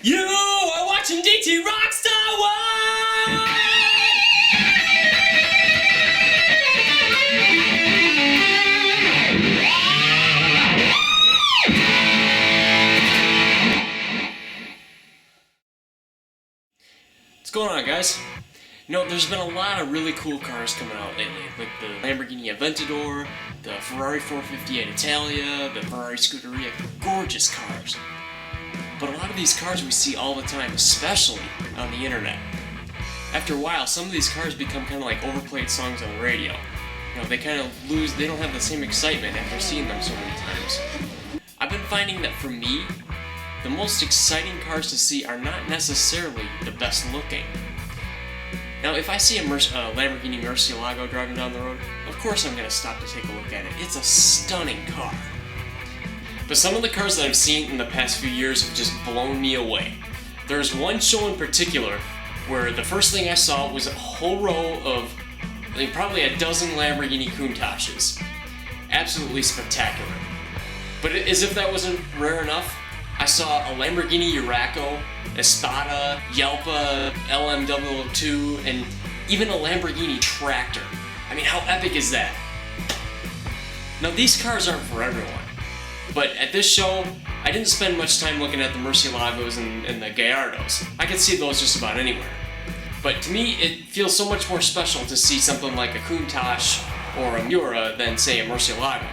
You are watching DT Rockstar 1! What's going on, guys? You know, there's been a lot of really cool cars coming out lately, like the Lamborghini Aventador, the Ferrari 458 Italia, the Ferrari Scuderia, gorgeous cars. But a lot of these cars we see all the time, especially on the internet. After a while, some of these cars become kind of like overplayed songs on the radio. You know, they kind of lose, they don't have the same excitement after seeing them so many times. I've been finding that for me, the most exciting cars to see are not necessarily the best looking. Now, if I see a Lamborghini Murcielago driving down the road, of course I'm going to stop to take a look at it. It's a stunning car. But some of the cars that I've seen in the past few years have just blown me away. There's one show in particular where the first thing I saw was a whole row of probably a dozen Lamborghini Countaches. Absolutely spectacular. But as if that wasn't rare enough, I saw a Lamborghini Urraco, Espada, Yelpa, LM002, and even a Lamborghini Tractor. I mean, how epic is that? Now, these cars aren't for everyone. But at this show, I didn't spend much time looking at the Murcielagos and the Gallardos. I could see those just about anywhere. But to me, it feels so much more special to see something like a Countach or a Miura than, say, a Murcielago.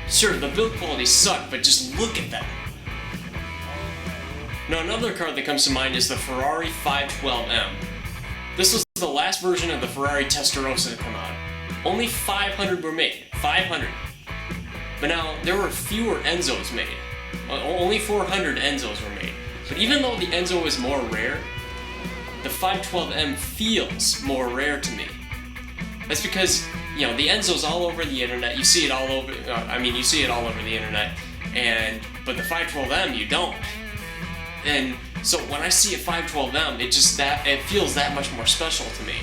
Sure, the build quality sucked, but just look at them. Now, another car that comes to mind is the Ferrari 512M. This was the last version of the Ferrari Testarossa to come out. Only 500 were made. 500. But now, there were fewer Enzos made. Only 400 Enzos were made. But even though the Enzo is more rare, the 512M feels more rare to me. That's because, you know, the Enzo's all over the internet. You see it all over, you see it all over the internet. But the 512M, you don't. And so when I see a 512M, it feels that much more special to me.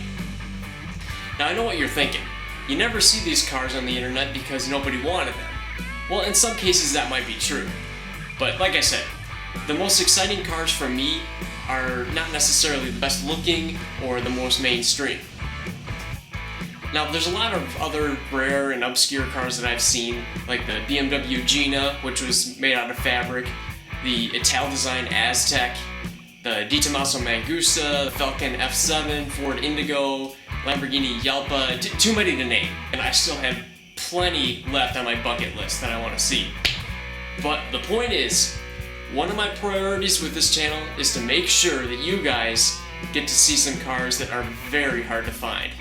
Now, I know what you're thinking. You never see these cars on the internet because nobody wanted them. Well, in some cases that might be true. But like I said, the most exciting cars for me are not necessarily the best looking or the most mainstream. Now, there's a lot of other rare and obscure cars that I've seen, like the BMW Gina, which was made out of fabric, the Ital Design Aztec, the Di Tommaso Mangusta, the Falcon F7, Ford Indigo, Lamborghini Yelpa, too many to name, and I still have plenty left on my bucket list that I want to see. But the point is, one of my priorities with this channel is to make sure that you guys get to see some cars that are very hard to find.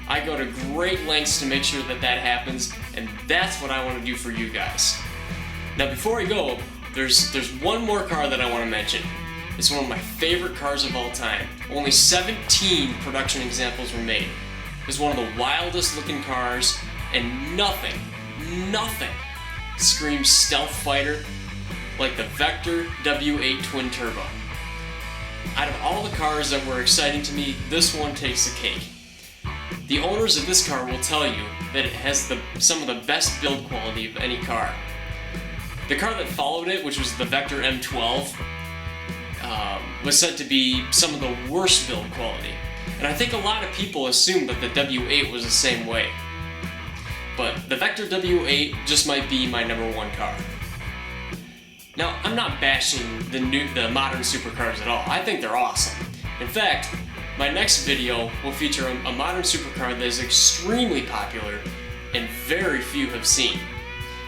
I go to great lengths to make sure that that happens, and that's what I want to do for you guys. Now, before I go, there's one more car that I want to mention. It's one of my favorite cars of all time. Only 17 production examples were made. It's one of the wildest looking cars, and nothing screams stealth fighter like the Vector W8 Twin Turbo. Out of all the cars that were exciting to me, this one takes the cake. The owners of this car will tell you that it has some of the best build quality of any car. The car that followed it, which was the Vector M12, was said to be some of the worst build quality. And I think a lot of people assumed that the W8 was the same way. But the Vector W8 just might be my number one car. Now, I'm not bashing the modern supercars at all. I think they're awesome. In fact, my next video will feature a modern supercar that is extremely popular and very few have seen.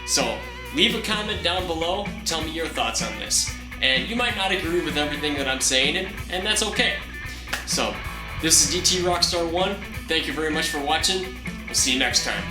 So, leave a comment down below, tell me your thoughts on this. And you might not agree with everything that I'm saying, and that's okay. So, this is DT Rockstar 1. Thank you very much for watching. We'll see you next time.